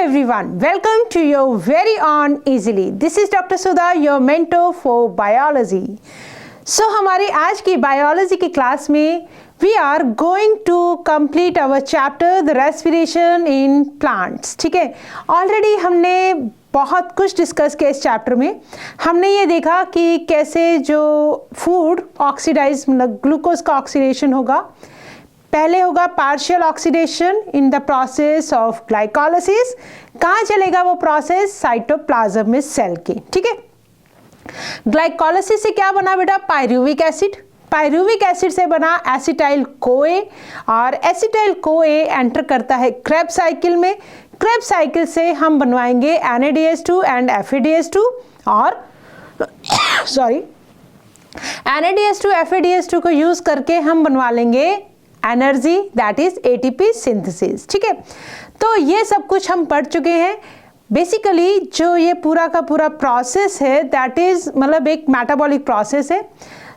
everyone, welcome to your very own Easily. This is Dr. Sudha, your mentor for biology. So हमारी आज की biology की class में we are going to complete our chapter the respiration in plants. ठीक है, already हमने बहुत कुछ डिस्कस किया इस चैप्टर में. हमने ये देखा कि कैसे जो फूड ऑक्सीडाइज मतलब ग्लूकोज का ऑक्सीडेशन होगा. पहले होगा partial oxidation in the process of glycolysis. कहाँ चलेगा वो प्रोसेस? साइटोप्लाज्म में सेल के. ठीक है, ग्लाइकोलाइसिस से क्या बना बेटा? Pyruvic acid. पायरुविक एसिड से बना एसिटाइल कोए और एसिटाइल कोए एंटर करता है क्रेब्स साइकिल में. क्रेब्स साइकिल से हम बनवाएंगे NADH2 एंड FADH2 और NADH2 FADH2 को यूज करके हम बनवा लेंगे energy, that is ATP synthesis. ठीक है, तो ये सब कुछ हम पढ़ चुके हैं. बेसिकली जो ये पूरा का पूरा प्रोसेस है दैट इज मतलब एक मेटाबॉलिक प्रोसेस है.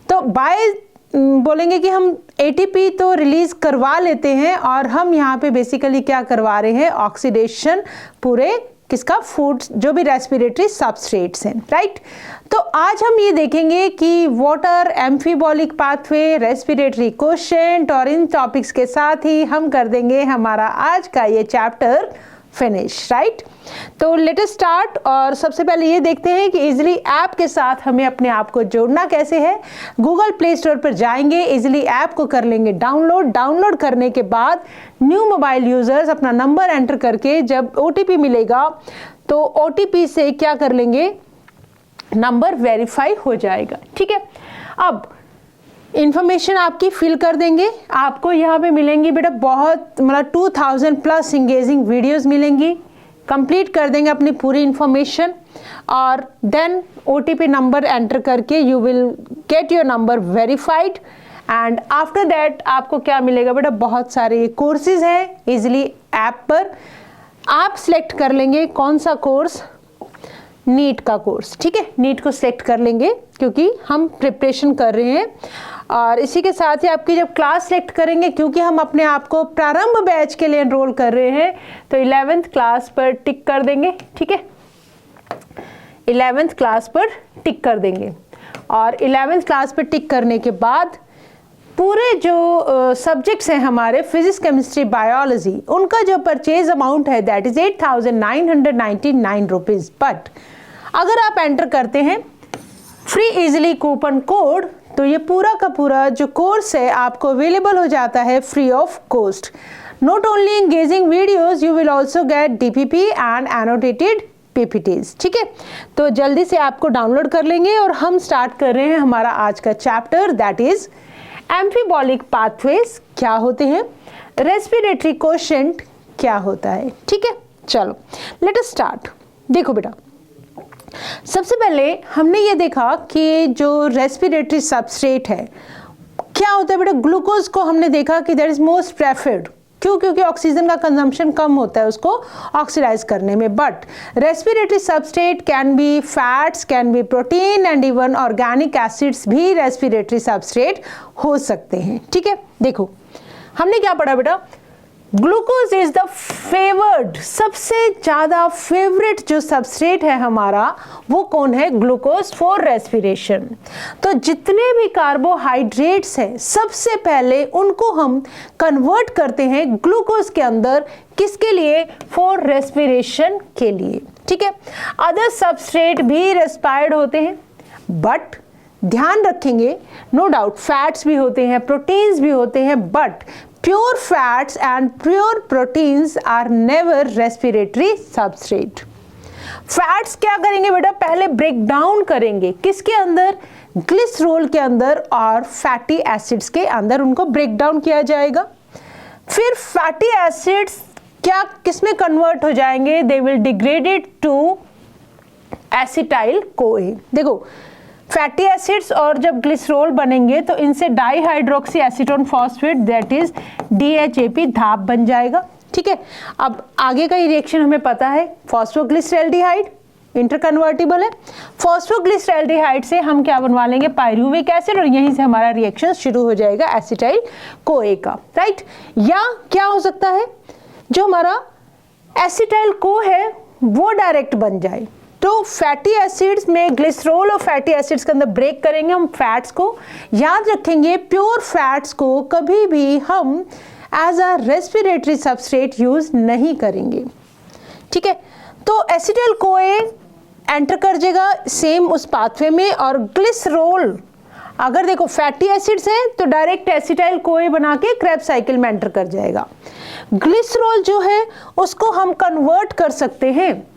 तो बाय बोलेंगे कि हम ATP तो रिलीज करवा लेते हैं और हम यहाँ पे बेसिकली क्या करवा रहे हैं? ऑक्सीडेशन पूरे किसका? फूड जो भी रेस्पिरेटरी सबस्ट्रेट्स हैं, राइट. तो आज हम ये देखेंगे कि water, amphibolic pathway, respiratory quotient और इन टॉपिक्स के साथ ही हम कर देंगे हमारा आज का ये चैप्टर फिनिश, राइट. तो लेट अस स्टार्ट. और सबसे पहले ये देखते हैं कि इजीली ऐप के साथ हमें अपने आप को जोड़ना कैसे है. गूगल प्ले स्टोर पर जाएंगे, इजीली ऐप को कर लेंगे डाउनलोड. डाउनलोड करने के बाद न्यू मोबाइल यूजर्स अपना नंबर एंटर करके जब OTP मिलेगा तो OTP से क्या कर लेंगे? नंबर वेरीफाई हो जाएगा. ठीक है, अब इंफॉर्मेशन आपकी फिल कर देंगे. आपको यहाँ पे मिलेंगी बेटा बहुत मतलब 2000 प्लस इंगेजिंग वीडियोस मिलेंगी. कंप्लीट कर देंगे अपनी पूरी इंफॉर्मेशन और देन OTP नंबर एंटर करके you will get your number verified. And after that आपको क्या मिलेगा बेटा? बहुत सारे कोर्सेज हैं इजीली ऐप पर. आप सिलेक्ट कर लेंगे कौन सा कोर्स? नीट का कोर्स. ठीक है, नीट को सिलेक्ट कर लेंगे क्योंकि हम प्रिपरेशन कर रहे हैं. और इसी के साथ ही आपकी जब क्लास सेलेक्ट करेंगे, क्योंकि हम अपने आप को प्रारंभ बैच के लिए एनरोल कर रहे हैं, तो 11th क्लास पर टिक कर देंगे. ठीक है, 11th क्लास पर टिक कर देंगे. और 11th क्लास पर टिक करने के बाद पूरे जो सब्जेक्ट्स हैं हमारे फिजिक्स, केमिस्ट्री, बायोलॉजी, उनका जो परचेज अमाउंट है दैट इज 8,999 रुपीज़. बट अगर आप एंटर करते हैं फ्री इजीली कूपन कोड तो ये पूरा का पूरा जो कोर्स है आपको अवेलेबल हो जाता है free of cost. Not only engaging videos, you will also get DPP and annotated PPTs. ठीक है, तो जल्दी से आपको डाउनलोड कर लेंगे और हम स्टार्ट कर रहे हैं हमारा आज का chapter that is amphibolic pathways क्या होते हैं, रेस्पिरेटरी कोशेंट क्या होता है. ठीक है, चलो लेट अस स्टार्ट. देखो बेटा, सबसे पहले हमने ये देखा कि जो रेस्पिरेटरी सबस्ट्रेट है क्या होता है बेटा? ग्लूकोज को हमने देखा कि दैट इज मोस्ट प्रेफर्ड. क्यों? क्योंकि ऑक्सीजन का कंजम्पशन कम होता है उसको ऑक्सीडाइज करने में. But respiratory substrate can be fats, can be protein and even organic acids भी रेस्पिरेटरी सबस्ट्रेट हो सकते हैं. ठीक है, देखो हमने क्या पढ़ा बेटा? ग्लूकोज इज द फेवर्ड, सबसे ज्यादा फेवरेट जो सबस्ट्रेट है हमारा वो कौन है? Glucose for respiration. तो जितने भी कार्बोहाइड्रेट्स हैं सबसे पहले उनको हम कन्वर्ट करते हैं ग्लूकोज के अंदर. किसके लिए? फॉर रेस्पिरेशन के लिए. ठीक है, अदर सबस्ट्रेट भी रेस्पायर्ड होते हैं बट ध्यान रखेंगे नो डाउट फैट्स भी होते हैं, प्रोटीन्स भी होते हैं, but pure fats and pure proteins are never respiratory substrate. Fats क्या करेंगे बेटा? पहले ब्रेक डाउन करेंगे किसके अंदर? ग्लिसरॉल के अंदर और फैटी एसिड्स के अंदर उनको ब्रेक डाउन किया जाएगा. फिर फैटी एसिड्स क्या किसमें कन्वर्ट हो जाएंगे? They will degraded to acetyl CoA. देखो फैटी एसिड्स और जब ग्लिसरॉल बनेंगे तो इनसे dihydroxy acetone phosphate that is DHAP धाप बन जाएगा. ठीक है, अब आगे का रिएक्शन हमें पता है. फॉस्फोग्लिसरैल्डिहाइड इंटरकन्वर्टिबल है. फॉस्फोग्लिसरैल्डिहाइड से हम क्या बनवा लेंगे? पायरुविक एसिड, और यहीं से हमारा रिएक्शन शुरू हो जाएगा एसिटाइल कोए का, राइट. या क्या हो सकता है? जो हमारा एसिटाइल को है वो डायरेक्ट बन जाए। तो फैटी एसिड्स में ग्लिसरॉल और फैटी एसिड्स के अंदर ब्रेक करेंगे हम फैट्स को। याद रखेंगे प्योर फैट्स को कभी भी हम as a respiratory substrate use नहीं करेंगे, ठीक है। तो एसिटाइल कोए एंटर कर जाएगा सेम उस पाथवे में, और ग्लिसरॉल अगर देखो फैटी एसिड्स है तो डायरेक्ट एसिटाइल कोए बना के क्रेब्स साइकिल में एंटर कर जाएगा। ग्लिसरॉल जो है उसको हम कन्वर्ट कर सकते हैं,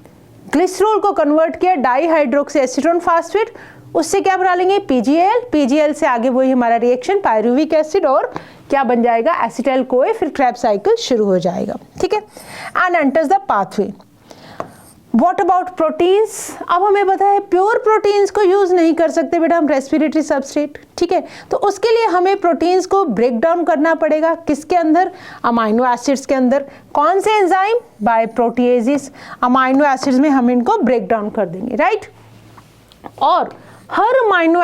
ग्लिसरॉल को कन्वर्ट किया डाईहाइड्रोक्सी एसीटोन फास्फेट, उससे क्या बना लेंगे पीजीएल, पीजीएल से आगे वही हमारा रिएक्शन पायरुविक एसिड और क्या बन जाएगा एसिटाइल कोए, फिर क्रेब्स साइकिल शुरू हो जाएगा, ठीक है, and enters the pathway. What about proteins? अब हमें पता है प्योर प्रोटीन्स को यूज नहीं कर सकते बेटा हम रेस्पिरेटरी सबस्ट्रेट, ठीक है। तो उसके लिए हमें प्रोटीन्स को ब्रेक डाउन करना पड़ेगा, किसके अंदर? अमाइनो एसिड्स के अंदर। कौन से enzyme? By proteases. Amino acids में हम इनको ब्रेक डाउन कर देंगे, राइट। और हर amino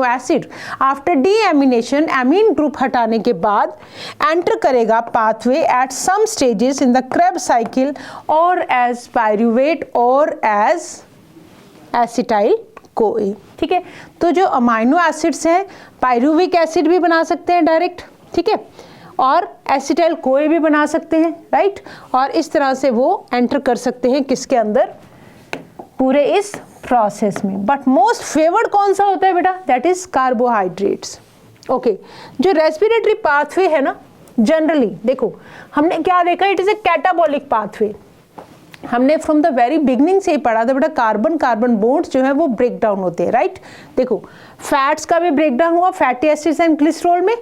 acid after deamination amine group हटाने के बाद एंटर करेगा pathway at some stages in the Krebs cycle और एज पायरुवेट और एज एसिटाइल कोए, ठीक है। तो जो अमाइनो एसिड्स हैं पायरुविक एसिड भी बना सकते हैं डायरेक्ट, ठीक है, और एसिटाइल कोए भी बना सकते हैं, राइट। और इस तरह से वो एंटर कर सकते हैं किसके अंदर? पूरे इस प्रोसेस में। बट मोस्ट फेवर्ड कौन सा होता है बेटा? That is carbohydrates, okay. जो रेस्पिरेटरी पाथवे है ना, जनरली देखो हमने क्या देखा, it is a catabolic pathway. हमने फ्रॉम द वेरी बिगनिंग से ही पढ़ा था बेटा कार्बन कार्बन बॉन्ड्स जो है वो ब्रेक डाउन होते हैं, राइट। देखो फैट्स का भी ब्रेक डाउन हुआ फैटी एसिड्स एंड ग्लिसरॉल में,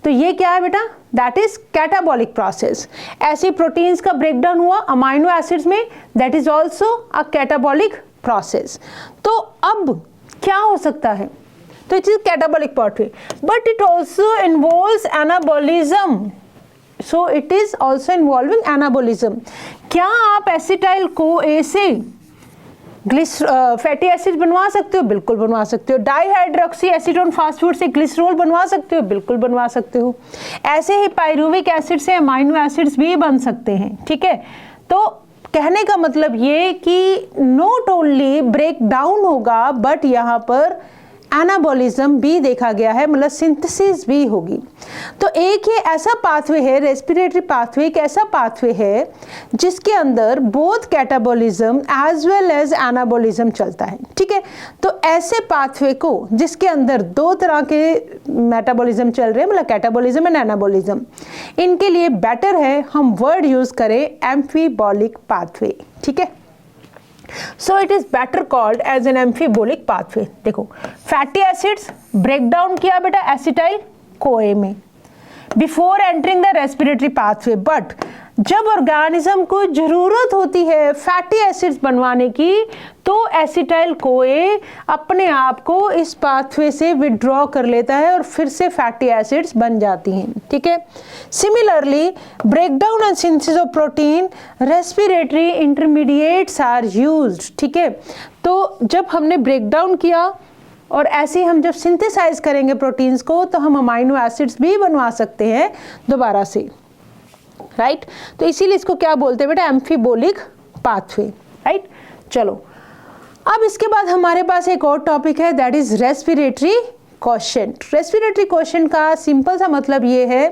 तो ये क्या है बेटा? That is catabolic process. ऐसे प्रोटीन्स का ब्रेक डाउन हुआ अमाइनो एसिड्स में, that is also a catabolic process. तो अब क्या हो सकता है? तो it is catabolic pathway, but it also involves anabolism, so it is also involving anabolism. क्या आप एसिटाइल कोए से फैटी एसिड बनवा सकते हो? बिल्कुल बनवा सकते हो। डाईहाइड्रोक्सी एसीटोन फास्फेट से ग्लिसरॉल बनवा सकते हो? बिल्कुल बनवा सकते हो। ऐसे ही पायरुविक एसिड से अमाइनो एसिड्स भी बन सकते हैं, ठीक है। तो कहने का मतलब ये कि नॉट ओनली ब्रेक डाउन होगा बट यहाँ पर एनाबॉलिज्म भी देखा गया है, मतलब सिंथेसिस भी होगी। तो एक ये ऐसा पाथवे है, रेस्पिरेटरी पाथवे एक ऐसा पाथवे है जिसके अंदर both catabolism as well as anabolism चलता है, ठीक है। तो ऐसे पाथवे को जिसके अंदर दो तरह के मेटाबॉलिज्म चल रहे हैं, मतलब कैटाबॉलिज्म एंड एनाबॉलिज्म, इनके लिए बेटर है हम वर्ड यूज करें एम्फीबॉलिक पाथवे, ठीक है। So it is better called as an amphibolic pathway। देखो फैटी एसिड्स ब्रेक डाउन किया बेटा एसिटाइल कोए में before entering the respiratory pathway, but जब ऑर्गेनिज्म को जरूरत होती है फैटी एसिड्स बनवाने की तो एसिटाइल कोए अपने आप को इस पाथवे से विड्रॉ कर लेता है और फिर से फैटी एसिड्स बन जाती हैं, ठीक है। Similarly breakdown and synthesis of protein respiratory intermediates are used, ठीक है। तो जब हमने ब्रेकडाउन किया और ऐसे ही हम जब सिंथेसाइज करेंगे प्रोटीन्स को तो हम अमाइनो एसिड्स भी बनवा सकते हैं दोबारा से, राइट। तो इसीलिए इसको क्या बोलते हैं बेटा? एम्फीबोलिक पाथवे, राइट। चलो अब इसके बाद हमारे पास एक और टॉपिक है that is respiratory quotient. Respiratory quotient का सिंपल सा मतलब ये है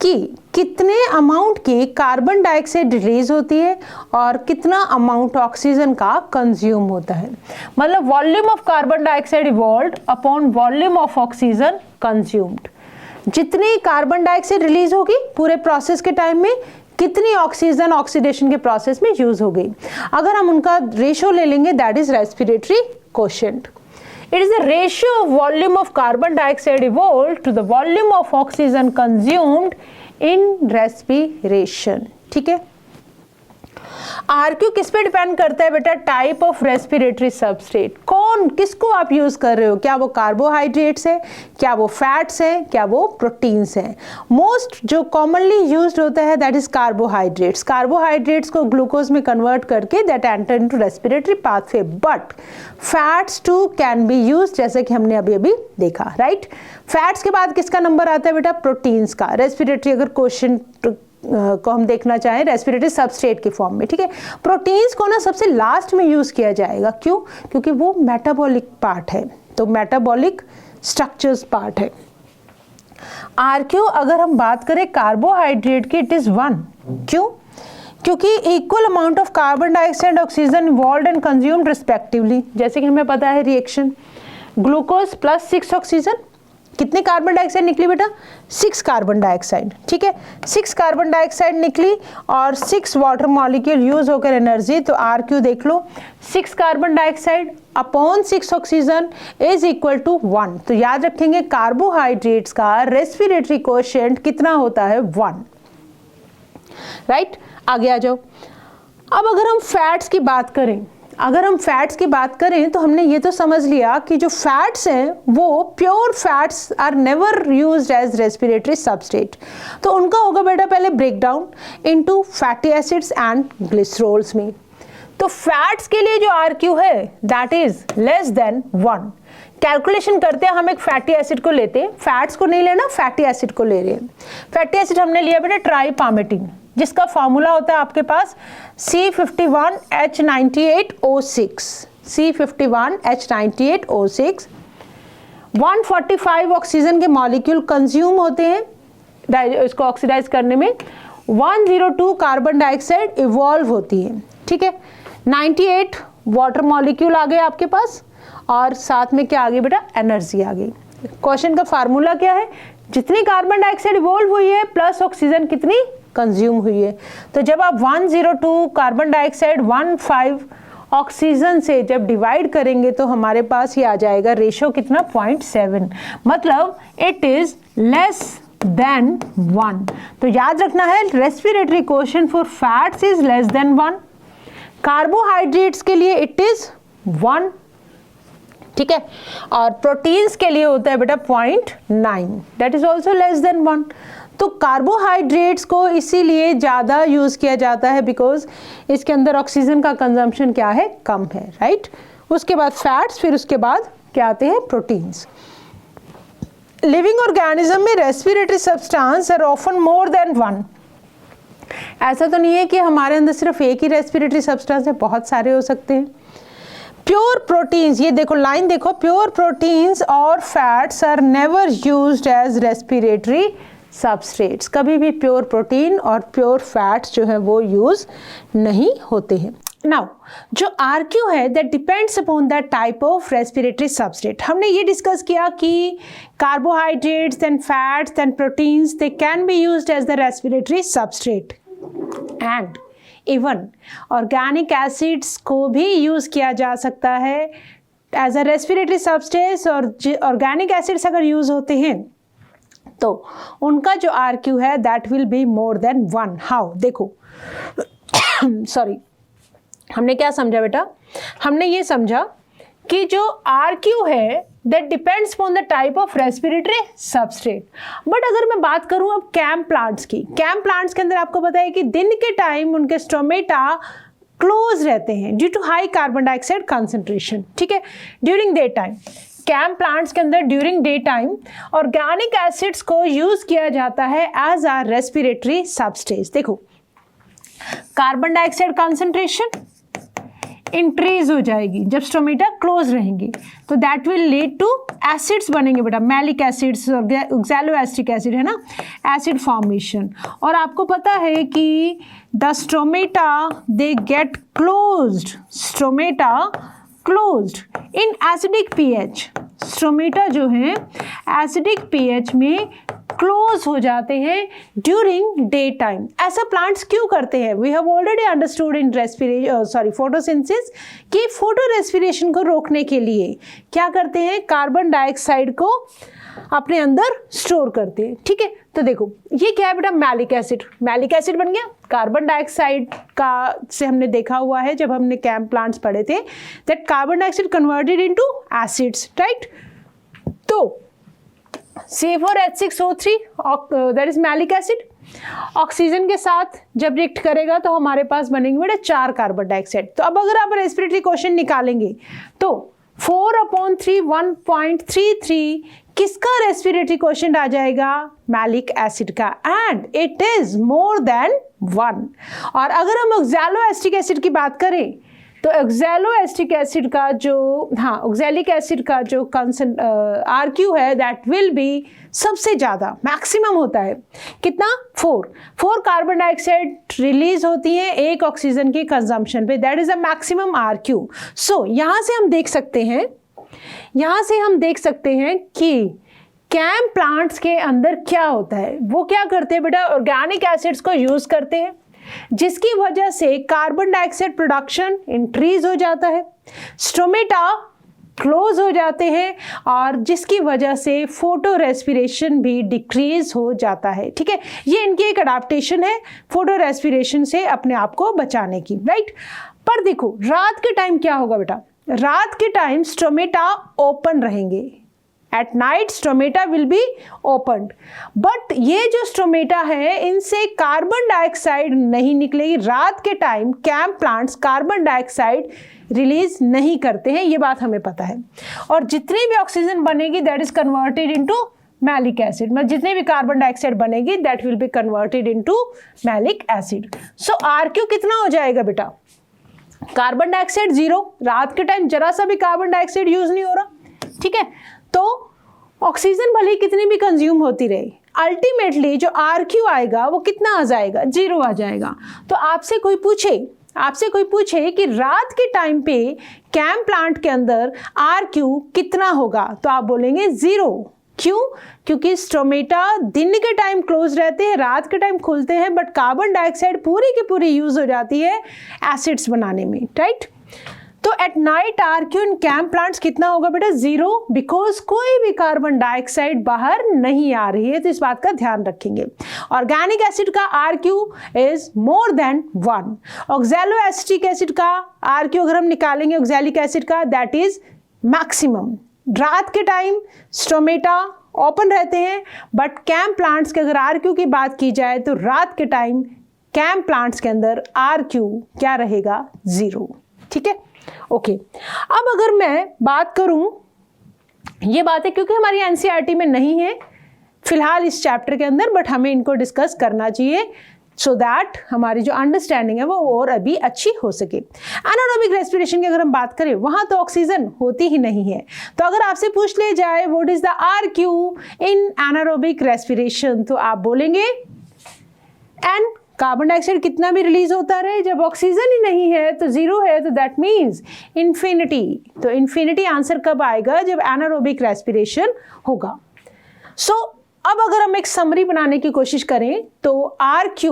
कि कितने अमाउंट की कार्बन डाइऑक्साइड रिलीज होती है और कितना अमाउंट ऑक्सीजन का कंज्यूम होता है, मतलब volume of carbon dioxide evolved upon volume of oxygen consumed. जितनी कार्बन डाइऑक्साइड रिलीज होगी पूरे प्रोसेस के टाइम में, कितनी ऑक्सीजन ऑक्सीडेशन के प्रोसेस में यूज हो गई, अगर हम उनका रेशियो ले लेंगे that is respiratory quotient. It is the ratio of volume of carbon dioxide evolved to the volume of oxygen consumed in respiration, ठीक है। RQ किस पे डिपेंड करता है बेटा? टाइप ऑफ रेस्पिरेटरी सबस्ट्रेट, कौन किसको आप यूज कर रहे हो, क्या वो कार्बोहाइड्रेट्स है, क्या वो फैट्स है, क्या वो प्रोटीन्स है। मोस्ट जो कॉमनली यूज्ड होता है दैट इज कार्बोहाइड्रेट्स। कार्बोहाइड्रेट्स को ग्लूकोज में कन्वर्ट करके that enter into respiratory pathway, but fats too can be use, जैसे कि हमने अभी अभी देखा, राइट। फैट्स के बाद किसका नंबर आता है बेटा? प्रोटीन्स का। रेस्पिरेटरी अगर क्वोशिएंट को हम देखना चाहें रेस्पिरेटरी सबस्ट्रेट के फॉर्म में, ठीक है। प्रोटीन्स को ना सबसे लास्ट में यूज़ किया जाएगा, क्यों? क्योंकि वो मेटाबॉलिक पार्ट है, तो मेटाबॉलिक स्ट्रक्चर्स पार्ट है। आरक्यू अगर हम बात करें कार्बोहाइड्रेट की, इट इज़ 1। क्यों? क्योंकि equal amount of carbon dioxide oxygen involved and consumed respectively. जैसे कि हमें पता है रिएक्शन ग्लूकोज प्लस 6 ऑक्सीजन, कितने कार्बन डाइऑक्साइड निकली बेटा? 6 कार्बन डाइऑक्साइड, ठीक है। 6 कार्बन डाइऑक्साइड निकली और 6 वाटर मॉलिक्यूल यूज होकर एनर्जी, तो आरक्यू देख लो 6 carbon dioxide upon 6 oxygen is equal to 1। तो याद रखेंगे कार्बोहाइड्रेट्स का रेस्पिरेटरी कोएफिशिएंट कितना होता है? 1, राइट। आगे आ जाओ। अब अगर हम फैट्स की बात करें, तो हमने ये तो समझ लिया कि जो फैट्स हैं वो pure fats are never used as respiratory substrate. तो उनका होगा बेटा पहले break down into fatty acids and glycerols में। तो फैट्स के लिए जो आरक्यू है that is less than 1। Calculation करते हैं, हम एक फैटी एसिड को लेते हैं, फैट्स को नहीं लेना, फैटी एसिड को ले रहे हैं। फैटी एसिड हमने लिया बेटा ट्राइपामेटिन, जिसका फॉर्मूला होता है आपके पास C51H98O6, C51H98O6। 145 ऑक्सीजन के मॉलिक्यूल कंज्यूम होते हैं इसको ऑक्सीडाइज करने में, 102 कार्बन डाइऑक्साइड इवॉल्व होती है, ठीक है। 98 वाटर मॉलिक्यूल आ गए आपके पास, और साथ में क्या आ गई बेटा? एनर्जी आ गई। क्वेश्चन का फार्मूला क्या है? जितनी कार्बन डाइऑक्साइड इवॉल्व हुई है प्लस ऑक्सीजन कितनी कंज्यूम हुई है। तो जब आप 102 कार्बन डाइऑक्साइड 15 ऑक्सीजन से जब डिवाइड करेंगे तो हमारे पास ये आ जाएगा रेशो कितना? 0.7, मतलब इट इज लेस देन 1। तो याद रखना है respiratory coefficient for fats is less than 1, carbohydrates के लिए इट इज 1, ठीक है, और प्रोटीन्स के लिए होता है बेटा 0.9, that is also less than 1। तो कार्बोहाइड्रेट्स को इसीलिए ज़्यादा यूज़ किया जाता है बिकॉज इसके अंदर ऑक्सीजन का कंजम्पशन क्या है? कम है, राइट। उसके बाद फैट्स, फिर उसके बाद क्या आते हैं? प्रोटीन्स। लिविंग ऑर्गेनिज्म में respiratory substance are often more than 1। ऐसा तो नहीं है कि हमारे अंदर सिर्फ एक ही रेस्पिरेटरी सब्सटेंस है, बहुत सारे हो सकते हैं। प्योर प्रोटीन्स, ये देखो लाइन देखो, प्योर प्रोटीन्स और fats are never used as respiratory substrates. कभी भी प्योर प्रोटीन और प्योर फैट्स जो है वो यूज नहीं होते हैं। नाउ जो आरक्यू है that depends upon that type of respiratory substrate. हमने ये डिस्कस किया कि carbohydrates and fats and proteins they can be used as the respiratory substrate, and even organic acids को भी यूज किया जा सकता है एज अ रेस्पिरेटरी सबस्टेंस। और ऑर्गेनिक एसिड्स अगर यूज होते हैं तो उनका जो आरक्यू है that will be more than 1। How? देखो सॉरी, हमने क्या समझा बेटा? हमने ये समझा कि जो आरक्यू है that depends on the type of respiratory substrate. But अगर मैं बात करूं अब कैंप प्लांट्स की, कैंप प्लांट्स के अंदर आपको पता है कि दिन के टाइम उनके स्टोमेटा क्लोज रहते हैं due to high carbon dioxide concentration, ठीक है। ड्यूरिंग डे टाइम कैंप प्लांट्स के अंदर during day time organic acids को यूज किया जाता है एज आर रेस्पिरेटरी सबस्टेंस। देखो कार्बन डाइऑक्साइड कंसंट्रेशन इंक्रीज हो जाएगी जब स्टोमेटा क्लोज रहेंगे, तो that will lead to acids बनेंगे बेटा, मैलिक एसिड्स, ऑक्सैलोएसिटिक एसिड है ना, एसिड फॉर्मेशन। और आपको पता है कि the stomata they get closed, stomata closed in acidic pH. Stomata जो है एसिडिक पीएच में क्लोज हो जाते हैं ड्यूरिंग डे टाइम। ऐसा प्लांट्स क्यों करते हैं? We have already understood in photosynthesis कि फोटो रेस्पिरेशन को रोकने के लिए क्या करते हैं? कार्बन डाइऑक्साइड को अपने अंदर स्टोर करते हैं, ठीक है। तो देखो ये क्या है बेटा? मैलिक एसिड, मैलिक एसिड बन गया। कार्बन डाइऑक्साइड का से हमने देखा हुआ है जब हमने कैंप प्लांट्स पढ़े थे, that carbon dioxide converted into acids, right. तो C4H6O3 that is malic acid, oxygen के साथ जब रिएक्ट करेगा तो हमारे पास बनेंगे बेटा 4 कार्बन डाइऑक्साइड। तो अब अगर आप रेस्पिरेटरी क्वेश्चन निकालेंगे तो 4/3 1.33 किसका रेस्पिरेटरी क्वोशिएंट आ जाएगा? मैलिक एसिड का, and it is more than 1। और अगर हम ऑक्सैलोएसिटिक एसिड की बात करें तो ऑक्सैलोएसिटिक एसिड का जो ऑक्सैलिक एसिड का जो RQ है दैट विल बी सबसे ज़्यादा, मैक्सिमम होता है कितना? 4 कार्बन डाइऑक्साइड रिलीज होती है एक ऑक्सीजन के कंजम्पशन पे, that is a maximum RQ। सो यहाँ से हम देख सकते हैं कि कैम प्लांट्स के अंदर क्या होता है, वो क्या करते हैं बेटा? ऑर्गेनिक एसिड्स को यूज करते हैं, जिसकी वजह से कार्बन डाइऑक्साइड प्रोडक्शन इंक्रीज हो जाता है, स्टोमेटा क्लोज हो जाते हैं, और जिसकी वजह से फोटो रेस्पिरेशन भी डिक्रीज हो जाता है। ठीक है, ये इनकी एक अडाप्टेशन है फोटो रेस्पिरेशन से अपने आप को बचाने की, राइट। पर देखो रात के टाइम क्या होगा बेटा? रात के टाइम स्टोमेटा ओपन रहेंगे, at night stomata will be opened, but ये जो स्टोमेटा है इनसे कार्बन डाइऑक्साइड नहीं निकलेगी। रात के time CAM plants carbon dioxide release नहीं करते हैं, ये बात हमें पता है, और जितनी भी ऑक्सीजन बनेगी that is converted into malic acid, मतलब जितने भी कार्बन डाइऑक्साइड बनेगी that will be converted into malic acid. So RQ कितना हो जाएगा बेटा? कार्बन डाइऑक्साइड 0, रात के टाइम जरा सा भी कार्बन डाइऑक्साइड यूज नहीं हो रहा, ठीक है, तो ऑक्सीजन भले कितनी भी कंज्यूम होती रहे, अल्टीमेटली जो RQ आएगा वो कितना आ जाएगा? 0 आ जाएगा। तो आपसे कोई पूछे कि रात के टाइम पे कैम प्लांट के अंदर RQ कितना होगा, तो आप बोलेंगे 0। क्यों? क्योंकि स्टोमेटा दिन के टाइम क्लोज रहते हैं, रात के टाइम खुलते हैं, बट कार्बन डाइऑक्साइड पूरी की पूरी यूज हो जाती है एसिड्स बनाने में, राइट। तो at night RQ in CAM plants कितना होगा बेटा? 0, बिकॉज कोई भी कार्बन डाइऑक्साइड बाहर नहीं आ रही है, तो इस बात का ध्यान रखेंगे। ऑर्गेनिक एसिड का RQ is more than 1। Oxaloacetic acid का RQ अगर हम निकालेंगे ऑक्सैलिक एसिड का, दैट इज मैक्सिमम। रात के टाइम स्टोमेटा ओपन रहते हैं, बट कैम प्लांट्स के अगर RQ की बात की जाए तो रात के टाइम कैम प्लांट्स के अंदर RQ क्या रहेगा? 0। ठीक है, ओके। अब अगर मैं बात करूं, ये बातें क्योंकि हमारी NCERT में नहीं है फिलहाल इस चैप्टर के अंदर, बट हमें इनको डिस्कस करना चाहिए सो दैट हमारी जो अंडरस्टैंडिंग है वो और अभी अच्छी हो सके। एनारोबिक रेस्पिरेशन की अगर हम बात करें, वहां तो ऑक्सीजन होती ही नहीं है, तो अगर आपसे पूछ ले जाए what is the RQ in anaerobic respiration, तो आप बोलेंगे एन कार्बन डाइऑक्साइड कितना भी रिलीज होता रहे, जब ऑक्सीजन ही नहीं है तो 0 है, तो दैट मीन्स इन्फिनिटी। तो इन्फिनिटी आंसर कब आएगा? जब एनारोबिक रेस्पिरेशन होगा। सो अब अगर हम एक समरी बनाने की कोशिश करें तो RQ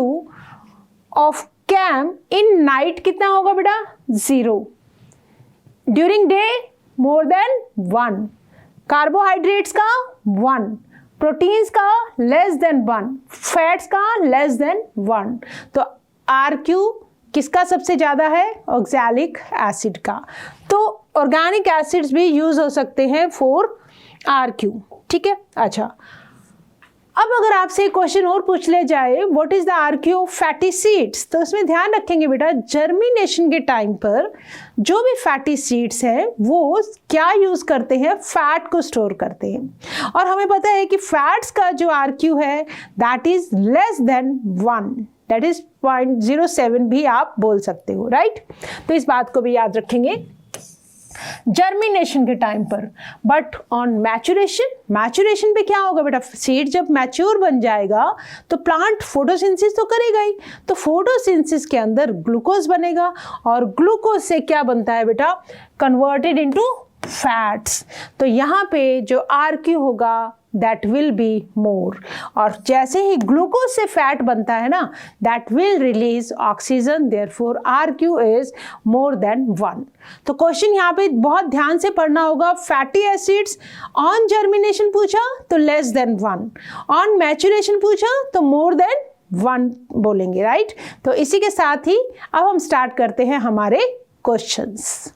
of CAM in night कितना होगा बेटा? 0। During day more than 1। Carbohydrates का 1, प्रोटीन्स का लेस देन 1, फैट्स का लेस देन 1। तो RQ किसका सबसे ज़्यादा है? ऑक्सैलिक एसिड का। तो ऑर्गेनिक एसिड्स भी यूज हो सकते हैं फॉर RQ, ठीक है। अच्छा, अब अगर आपसे एक क्वेश्चन और पूछ ले जाए what is the RQ of fatty seeds, तो उसमें ध्यान रखेंगे बेटा जर्मिनेशन के टाइम पर जो भी फैटी सीड्स हैं वो क्या यूज करते हैं? फैट को स्टोर करते हैं, और हमें पता है कि फैट्स का जो RQ है that is less than 1, that is 0.07 भी आप बोल सकते हो, राइट। तो इस बात को भी याद रखेंगे जर्मिनेशन के टाइम पर। बट ऑन मैचुरेशन पे क्या होगा बेटा? सीड जब मैच्योर बन जाएगा तो प्लांट फोटोसिंथेसिस तो करेगा ही, तो फोटोसिंथेसिस के अंदर ग्लूकोज बनेगा, और ग्लूकोज से क्या बनता है बेटा? Converted into fats. तो यहाँ पे जो RQ होगा दैट विल बी मोर, और जैसे ही ग्लूकोज से फैट बनता है ना that will release oxygen, therefore RQ is more than 1। तो क्वेश्चन यहाँ पे बहुत ध्यान से पढ़ना होगा। फैटी एसिड्स ऑन जर्मिनेशन पूछा तो लेस देन 1, ऑन मैचुरेशन पूछा तो मोर देन 1 बोलेंगे, राइट। तो इसी के साथ ही अब हम स्टार्ट करते हैं हमारे क्वेश्चंस।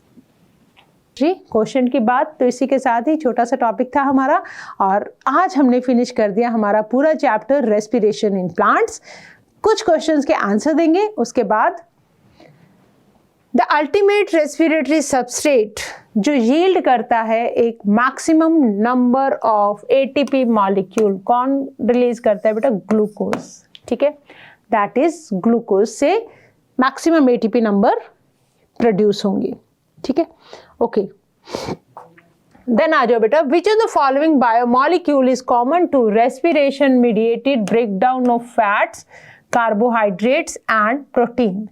क्वेश्चन की बात, तो इसी के साथ ही छोटा सा टॉपिक था हमारा, और आज हमने फिनिश कर दिया हमारा पूरा चैप्टर रेस्पिरेशन इन प्लांट्स। कुछ क्वेश्चंस के आंसर देंगे, उसके बाद द अल्टीमेट रेस्पिरेटरी सबस्ट्रेट जो यील्ड करता है एक maximum number of ATP molecule, कौन रिलीज करता है बेटा? ग्लूकोज, ठीक है, दैट इज ग्लूकोज से मैक्सिमम एटीपी नंबर प्रोड्यूस होंगे, ठीक है, ओके। देन आ जाओ बेटा, which of the following biomolecule is common to respiration mediated breakdown of fats, carbohydrates and protein?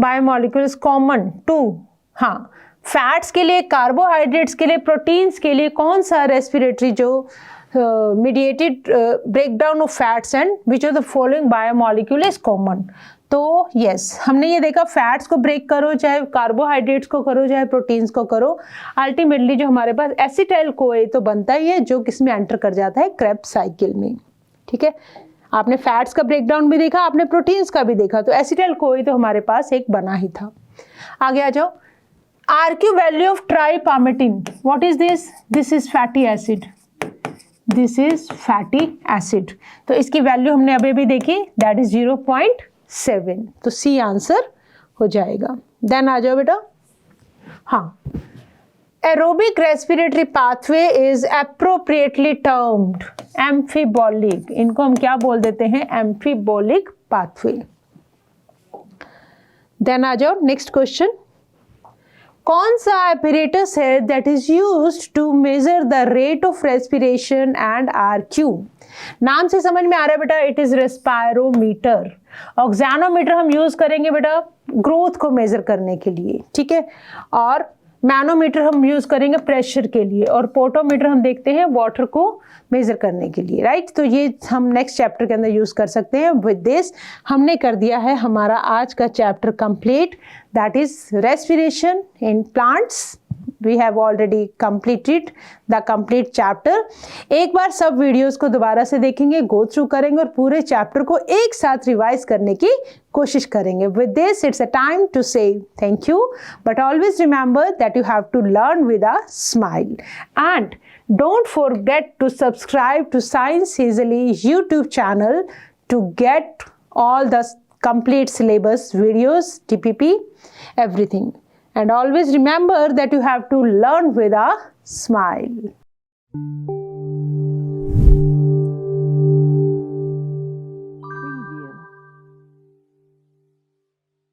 Biomolecules common to, हाँ, फैट्स के लिए, कार्बोहाइड्रेट्स के लिए, प्रोटीन्स के लिए कौन सा रेस्पिरेटरी जो mediated breakdown of fats and which of the following biomolecule is common? तो यस, हमने ये देखा फैट्स को ब्रेक करो, चाहे कार्बोहाइड्रेट्स को करो, चाहे प्रोटीन्स को करो, अल्टीमेटली जो हमारे पास एसिटाइल कोए तो बनता ही है, जो किसमें एंटर कर जाता है? क्रेब्स साइकिल में, ठीक है। आपने फैट्स का ब्रेकडाउन भी देखा, आपने प्रोटीन्स का भी देखा, तो एसिटाइल कोई तो हमारे पास एक बना ही था। आगे आ जाओ, RQ value of tripalmitin, what is this? This is fatty acid, this is fatty acid, तो इसकी वैल्यू हमने अभी भी देखी, दैट इज 0.7, तो सी आंसर हो जाएगा। देन आ जाओ बेटा, हाँ, aerobic respiratory pathway is appropriately termed amphibolic, इनको हम क्या बोल देते हैं? Amphibolic pathway. देन आ जाओ नेक्स्ट क्वेश्चन, कौन सा apparatus है that is used to measure the rate of respiration and RQ? नाम से समझ में आ रहा है बेटा, इट इज रेस्पायरोमीटर। ऑक्सीनोमीटर हम यूज करेंगे बेटा ग्रोथ को मेजर करने के लिए, ठीक है, और मैनोमीटर हम यूज करेंगे प्रेशर के लिए, और पोटोमीटर हम देखते हैं वाटर को मेजर करने के लिए, राइट। तो ये हम नेक्स्ट चैप्टर के अंदर यूज कर सकते हैं। विद दिस हमने कर दिया है हमारा आज का chapter complete, that is respiration in plants. We have already completed the complete chapter. एक बार सब वीडियोस को दोबारा से देखेंगे, गो थ्रू करेंगे और पूरे चैप्टर को एक साथ रिवाइज करने की कोशिश करेंगे। With this it's a time to say thank you, but always remember that you have to learn with a smile, and don't forget to subscribe to Science Easily YouTube channel to get all the complete syllabus videos, TPP, everything. And always remember that you have to learn with a smile.